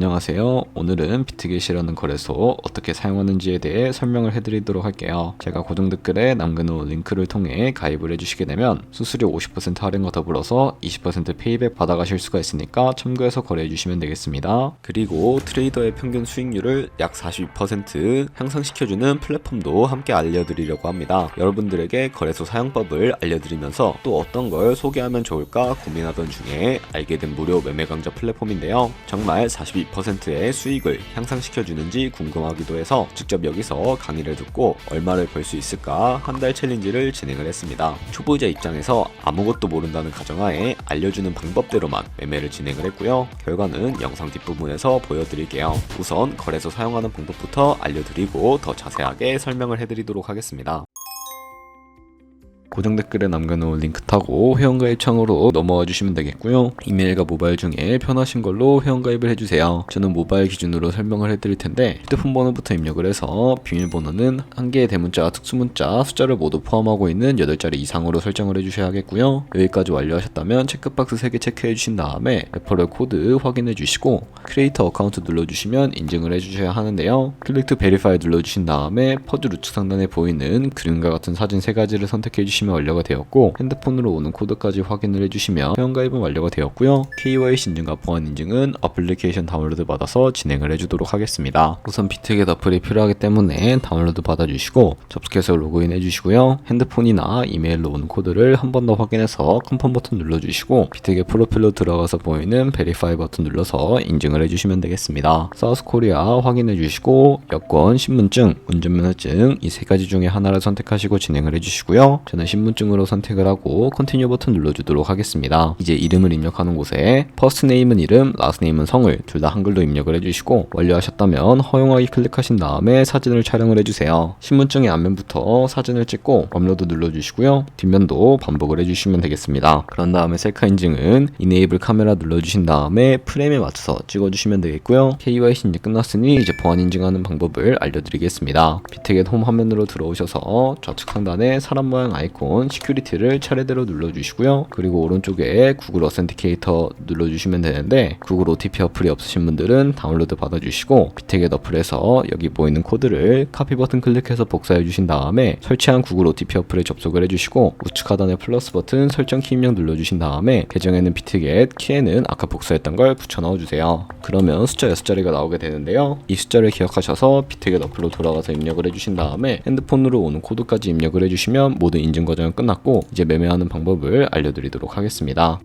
안녕하세요. 오늘은 비트겟이라는 거래소 어떻게 사용하는지에 대해 설명을 해드리도록 할게요. 제가 고정 댓글에 남겨놓은 링크를 통해 가입을 해주시게 되면 수수료 50% 할인과 더불어서 20% 페이백 받아가실 수가 있으니까 참고해서 거래해주시면 되겠습니다. 그리고 트레이더의 평균 수익률을 약 42% 향상시켜주는 플랫폼도 함께 알려드리려고 합니다. 여러분들에게 거래소 사용법을 알려드리면서 또 어떤 걸 소개하면 좋을까 고민하던 중에 알게 된 무료 매매 강좌 플랫폼인데요. 정말 42%의 수익을 향상시켜주는지 궁금하기도 해서 직접 여기서 강의를 듣고 얼마를 벌 수 있을까 한 달 챌린지를 진행을 했습니다. 초보자 입장에서 아무것도 모른다는 가정하에 알려주는 방법대로만 매매를 진행을 했고요. 결과는 영상 뒷부분에서 보여드릴게요. 우선 거래소 사용하는 방법부터 알려드리고 더 자세하게 설명을 해드리도록 하겠습니다. 고정 댓글에 남겨놓은 링크 타고 회원가입 창으로 넘어와 주시면 되겠고요. 이메일과 모바일 중에 편하신 걸로 회원가입을 해주세요. 저는 모바일 기준으로 설명을 해드릴 텐데 휴대폰 번호부터 입력을 해서 비밀번호는 한 개의 대문자, 특수문자, 숫자를 모두 포함하고 있는 8자리 이상으로 설정을 해주셔야겠고요. 여기까지 완료하셨다면 체크박스 3개 체크해 주신 다음에 레퍼럴 코드 확인해 주시고 크리에이터 어카운트 눌러주시면 인증을 해주셔야 하는데요. 클릭 투 베리파이 눌러주신 다음에 퍼즐 우측 상단에 보이는 그림과 같은 사진 3가지를 선택해 주시면 완료가 되었고, 핸드폰으로 오는 코드까지 확인을 해주시면 회원가입은 완료가 되었고요. KYC 인증과 보안 인증은 어플리케이션 다운로드 받아서 진행을 해주도록 하겠습니다. 우선 비트겟 어플이 필요하기 때문에 다운로드 받아주시고 접속해서 로그인 해주시고요. 핸드폰이나 이메일로 오는 코드를 한 번 더 확인해서 컨펌 버튼 눌러주시고 비트겟 프로필로 들어가서 보이는 베리파이 버튼 눌러서 인증을 해주시면 되겠습니다. 사우스코리아 확인해주시고 여권, 신분증, 운전면허증 이 3가지 중에 하나를 선택하시고 진행을 해주시고요. 저는 신분증으로 선택을 하고 컨티뉴 버튼 눌러주도록 하겠습니다. 이제 이름을 입력하는 곳에 퍼스트 네임은 이름, 라스트 네임은 성을 둘 다 한글로 입력을 해주시고 완료하셨다면 허용하기 클릭하신 다음에 사진을 촬영을 해주세요. 신분증의 앞면부터 사진을 찍고 업로드 눌러주시고요. 뒷면도 반복을 해주시면 되겠습니다. 그런 다음에 셀카 인증은 이네이블 카메라 눌러주신 다음에 프레임에 맞춰서 찍어주시면 되겠고요. KYC 인증 끝났으니 이제 보안 인증하는 방법을 알려드리겠습니다. 비트겟 홈 화면으로 들어오셔서 좌측 상단에 사람 모양 아이콘 시큐리티를 차례대로 눌러주시고요. 그리고 오른쪽에 구글 어센티케이터 눌러주시면 되는데 구글 OTP 어플이 없으신 분들은 다운로드 받아주시고 비트겟 어플에서 여기 보이는 코드를 카피 버튼 클릭해서 복사해 주신 다음에 설치한 구글 OTP 어플에 접속을 해주시고 우측 하단에 플러스 버튼 설정 키 입력 눌러주신 다음에 계정에는 비트겟, 키에는 아까 복사했던 걸 붙여 넣어주세요. 그러면 숫자 6자리가 나오게 되는데요. 이 숫자를 기억하셔서 비트겟 어플로 돌아가서 입력을 해주신 다음에 핸드폰으로 오는 코드까지 입력을 해주시면 모든 인증 과정은 끝났고 이제 매매하는 방법을 알려드리도록 하겠습니다.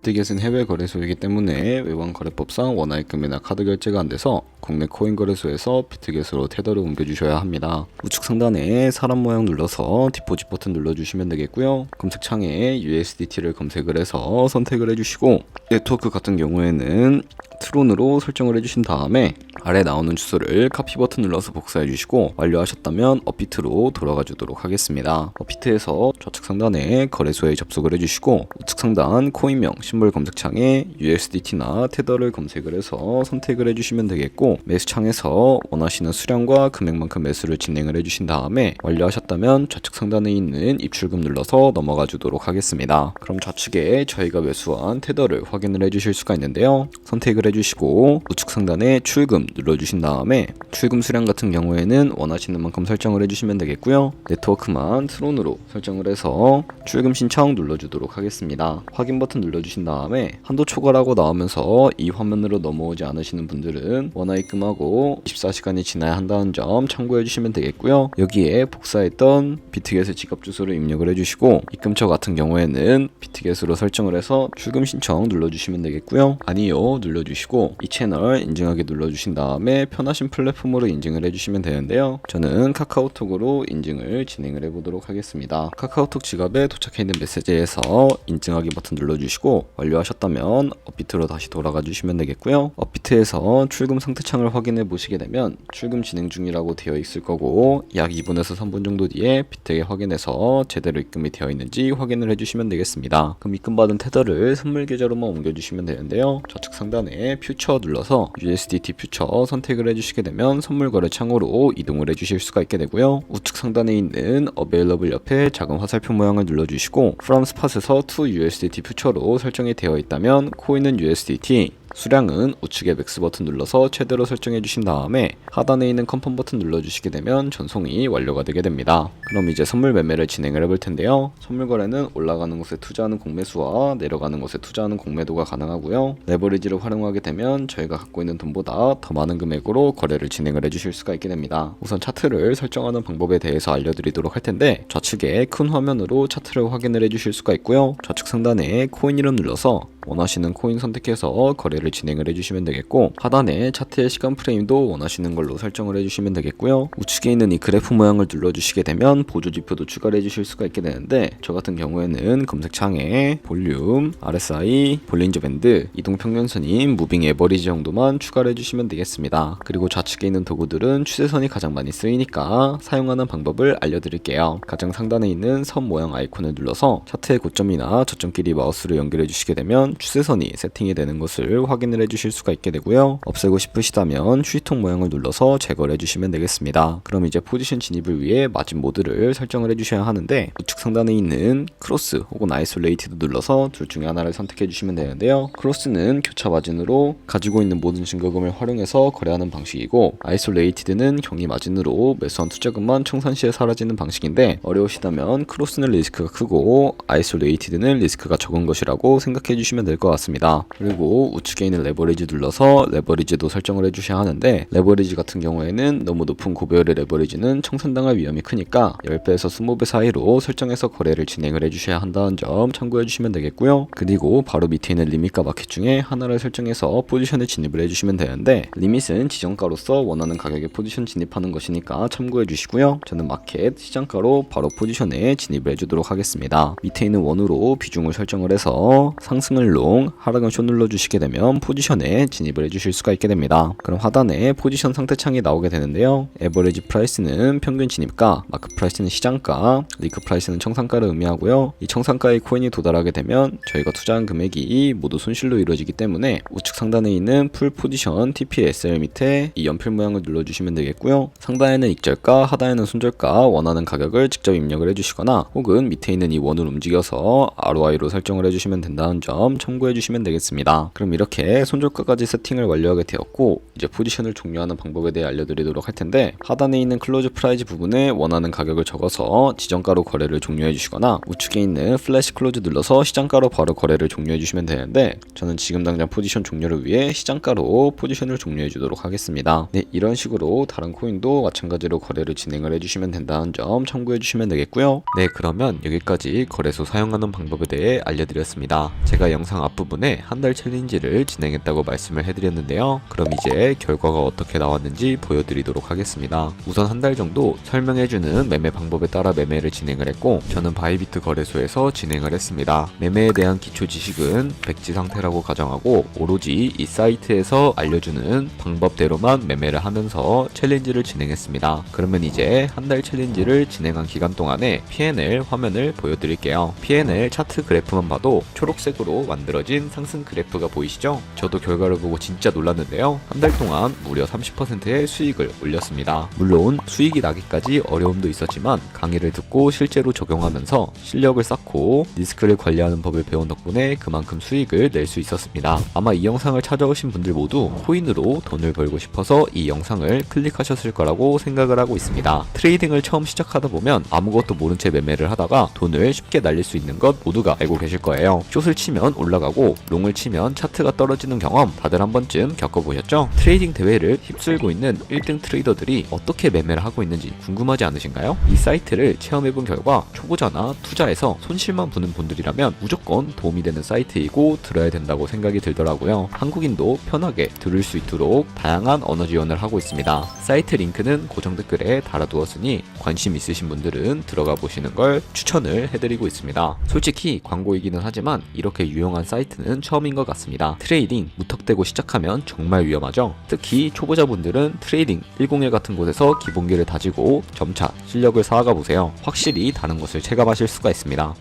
비트겟은 해외 거래소이기 때문에 외환 거래법상 원화입금이나 카드 결제가 안 돼서 국내 코인 거래소에서 비트겟으로 테더를 옮겨주셔야 합니다. 우측 상단에 사람 모양 눌러서 디포짓 버튼 눌러주시면 되겠고요. 검색창에 USDT를 검색을 해서 선택을 해주시고 네트워크 같은 경우에는 트론으로 설정을 해주신 다음에 아래 나오는 주소를 카피 버튼 눌러서 복사해 주시고 완료하셨다면 업비트로 돌아가 주도록 하겠습니다. 업비트에서 좌측 상단에 거래소에 접속을 해주시고 우측 상단 코인명 심볼 검색창에 USDT나 테더를 검색을 해서 선택을 해주시면 되겠고 매수창에서 원하시는 수량과 금액만큼 매수를 진행을 해주신 다음에 완료하셨다면 좌측 상단에 있는 입출금 눌러서 넘어가 주도록 하겠습니다. 그럼 좌측에 저희가 매수한 테더를 확인을 해주실 수가 있는데요. 선택을 해주시고 우측 상단에 출금 눌러주신 다음에 출금 수량 같은 경우에는 원하시는 만큼 설정을 해주시면 되겠고요. 네트워크만 트론으로 설정을 해서 출금 신청 눌러주도록 하겠습니다. 확인 버튼 눌러주신 다음에 한도 초과라고 나오면서 이 화면으로 넘어오지 않으시는 분들은 원화입금하고 24시간이 지나야 한다는 점 참고해 주시면 되겠고요. 여기에 복사했던 비트겟의 지갑 주소를 입력을 해주시고 입금처 같은 경우에는 비트겟으로 설정을 해서 출금 신청 눌러주시면 되겠고요. 아니요 눌러주시고 이 채널 인증하기 눌러주신 다음에 편하신 플랫폼으로 인증을 해주시면 되는데요. 저는 카카오톡으로 인증을 진행을 해보도록 하겠습니다. 카카오톡 지갑에 도착해 있는 메시지에서 인증하기 버튼 눌러주시고 완료하셨다면 업비트로 다시 돌아가 주시면 되겠고요. 업비트에서 출금 상태 창을 확인해 보시게 되면 출금 진행 중이라고 되어 있을 거고 약 2분에서 3분 정도 뒤에 비트겟 확인해서 제대로 입금이 되어 있는지 확인을 해주시면 되겠습니다. 그럼 입금받은 테더를 선물 계좌로만 옮겨주시면 되는데요. 좌측 상단에 퓨처 눌러서 USDT 퓨처 선택을 해주시게 되면 선물 거래 창으로 이동을 해주실 수가 있게 되고요. 우측 상단에 있는 Available 옆에 작은 화살표 모양을 눌러주시고 From Spot에서 to USDT 퓨처로 설정이 되어 있다면 코인은 USDT, 수량은 우측의 맥스 버튼 눌러서 최대로 설정해 주신 다음에 하단에 있는 컨펌 버튼 눌러주시게 되면 전송이 완료가 되게 됩니다. 그럼 이제 선물 매매를 진행을 해볼 텐데요. 선물 거래는 올라가는 곳에 투자하는 공매수와 내려가는 곳에 투자하는 공매도가 가능하고요. 레버리지를 활용하게 되면 저희가 갖고 있는 돈보다 더 많은 금액으로 거래를 진행을 해주실 수가 있게 됩니다. 우선 차트를 설정하는 방법에 대해서 알려드리도록 할 텐데, 좌측에 큰 화면으로 차트를 확인을 해주실 수가 있고요. 좌측 상단에 코인 이름 눌러서 원하시는 코인 선택해서 거래를 진행을 해주시면 되겠고, 하단에 차트의 시간 프레임도 원하시는 걸로 설정을 해주시면 되겠고요. 우측에 있는 이 그래프 모양을 눌러주시게 되면 보조지표도 추가를 해주실 수가 있게 되는데, 저 같은 경우에는 검색창에 볼륨, RSI, 볼린저 밴드, 이동평균선인 무빙 에버리지 정도만 추가를 해주시면 되겠습니다. 그리고 좌측에 있는 도구들은 추세선이 가장 많이 쓰이니까 사용하는 방법을 알려드릴게요. 가장 상단에 있는 선 모양 아이콘을 눌러서 차트의 고점이나 저점끼리 마우스를 연결해 주시게 되면 추세선이 세팅이 되는 것을 확인을 해주실 수가 있게 되고요. 없애고 싶으시다면 휴지통 모양을 눌러서 제거를 해주시면 되겠습니다. 그럼 이제 포지션 진입을 위해 마진 모드를 설정을 해주셔야 하는데, 우측 상단에 있는 크로스 혹은 아이솔레이티드 눌러서 둘 중에 하나를 선택해 주시면 되는데요. 크로스는 교차 마진으로 가지고 있는 모든 증거금을 활용해서 거래하는 방식이고, 아이솔레이티드는 경이 마진으로 매수한 투자금만 청산 시에 사라지는 방식인데, 어려우시다면 크로스는 리스크가 크고 아이솔레이티드는 리스크가 적은 것이라고 생각해 주시면 될 것 같습니다. 그리고 우측에 있는 레버리지 눌러서 레버리지도 설정을 해주셔야 하는데, 레버리지 같은 경우에는 너무 높은 고배율의 레버리지는 청산당할 위험이 크니까 10배에서 20배 사이로 설정해서 거래를 진행을 해주셔야 한다는 점 참고해 주시면 되겠고요. 그리고 바로 밑에 있는 리밋과 마켓 중에 하나를 설정해서 포지션에 진입을 해주시면 되는데, 리밋은 지정가로서 원하는 가격에 포지션 진입하는 것이니까 참고해 주시고요. 저는 마켓, 시장가로 바로 포지션에 진입을 해주도록 하겠습니다. 밑에 있는 원으로 비중을 설정을 해서 상승을 롱, 하락은 숏 눌러주시게 되면 포지션에 진입을 해주실 수가 있게 됩니다. 그럼 하단에 포지션 상태창이 나오게 되는데요. 에버리지 프라이스는 평균 진입가, 마크 프라이스는 시장가, 리크 프라이스는 청산가를 의미하고요. 이 청산가의 코인이 도달하게 되면 저희가 투자한 금액이 모두 손실로 이루어지기 때문에 우측 상단에 있는 풀 포지션 TPSL 밑에 이 연필 모양을 눌러주시면 되겠고요. 상단에는 익절가, 하단에는 손절가 원하는 가격을 직접 입력을 해주시거나, 혹은 밑에 있는 이 원을 움직여서 ROI로 설정을 해주시면 된다는 점 참고해 주시면 되겠습니다. 그럼 이렇게 손절가까지 세팅을 완료하게 되었고, 이제 포지션을 종료하는 방법에 대해 알려드리도록 할 텐데, 하단에 있는 클로즈 프라이즈 부분에 원하는 가격을 적어서 지정가로 거래를 종료해 주시거나, 우측에 있는 플래시 클로즈 눌러서 시장가로 바로 거래를 종료해 주시면 되는데, 저는 지금 당장 포지션 종료를 위해 시장가로 포지션을 종료해 주도록 하겠습니다. 네, 이런 식으로 다른 코인도 마찬가지로 거래를 진행을 해주시면 된다는 점 참고해 주시면 되겠고요. 네, 그러면 여기까지 거래소 사용하는 방법에 대해 알려드렸습니다. 제가 영상 앞부분에 한 달 챌린지를 진행했다고 말씀을 해드렸는데요. 그럼 이제 결과가 어떻게 나왔는지 보여드리도록 하겠습니다. 우선 한 달 정도 설명해주는 매매 방법에 따라 매매를 진행을 했고, 저는 바이비트 거래소에서 진행을 했습니다. 매매에 대한 기초 지식은 백지 상태라고 가정하고, 오로지 이 사이트에서 알려주는 방법대로만 매매를 하면서 챌린지를 진행했습니다. 그러면 이제 한 달 챌린지를 진행한 기간 동안에 P&L 화면을 보여드릴게요. P&L 차트 그래프만 봐도 초록색으로 만들어진 상승 그래프가 보이시죠? 저도 결과를 보고 진짜 놀랐는데요. 한 달 동안 무려 30%의 수익을 올렸습니다. 물론 수익이 나기까지 어려움도 있었지만 강의를 듣고 실제로 적용하면서 실력을 쌓고 리스크를 관리하는 법을 배운 덕분에 그만큼 수익을 낼 수 있었습니다. 아마 이 영상을 찾아오신 분들 모두 코인으로 돈을 벌고 싶어서 이 영상을 클릭하셨을 거라고 생각을 하고 있습니다. 트레이딩을 처음 시작하다 보면 아무것도 모른 채 매매를 하다가 돈을 쉽게 날릴 수 있는 것 모두가 알고 계실 거예요. 숏을 치면 올라가고 롱을 치면 차트가 떨어지는 경험 다들 한 번쯤 겪어보셨죠? 트레이딩 대회를 휩쓸고 있는 1등 트레이더들이 어떻게 매매를 하고 있는지 궁금하지 않으신가요? 이 사이트를 체험해본 결과 초보자나 투자에서 손실만 보는 분들이라면 무조건 도움이 되는 사이트이고 들어야 된다고 생각이 들더라고요. 한국인도 편하게 들을 수 있도록 다양한 언어 지원을 하고 있습니다. 사이트 링크는 고정 댓글에 달아두었으니 관심 있으신 분들은 들어가 보시는 걸 추천을 해드리고 있습니다. 솔직히 광고이기는 하지만 이렇게 유용한 사이트는 처음인 것 같습니다. 트레이딩 무턱대고 시작하면 정말 위험하죠. 특히 초보자분들은 트레이딩 101 같은 곳에서 기본기를 다지고 점차 실력을 쌓아가 보세요. 확실히 다른 것을 체감하실 수가 있습니다.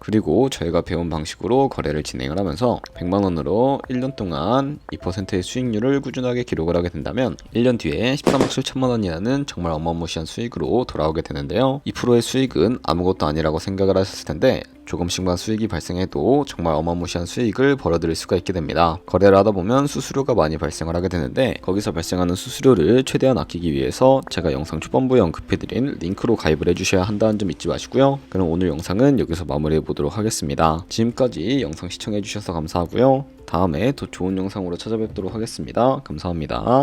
그리고 저희가 배운 방식으로 거래를 진행을 하면서 100만원으로 1년 동안 2%의 수익률을 꾸준하게 기록을 하게 된다면 1년 뒤에 13억 7천만원이라는 정말 어마무시한 수익으로 돌아오게 되는데요. 2%의 수익은 아무것도 아니라고 생각을 하셨을 텐데 조금씩만 수익이 발생해도 정말 어마무시한 수익을 벌어들일 수가 있게 됩니다. 거래를 하다 보면 수수료가 많이 발생을 하게 되는데 거기서 발생하는 수수료를 최대한 아끼기 위해서 제가 영상 초반부에 언급해드린 링크로 가입을 해주셔야 한다는 점 잊지 마시고요. 그럼 오늘 영상은 여기서 마무리해 보도록 하겠습니다. 지금까지 영상 시청해주셔서 감사하고요. 다음에 더 좋은 영상으로 찾아뵙도록 하겠습니다. 감사합니다.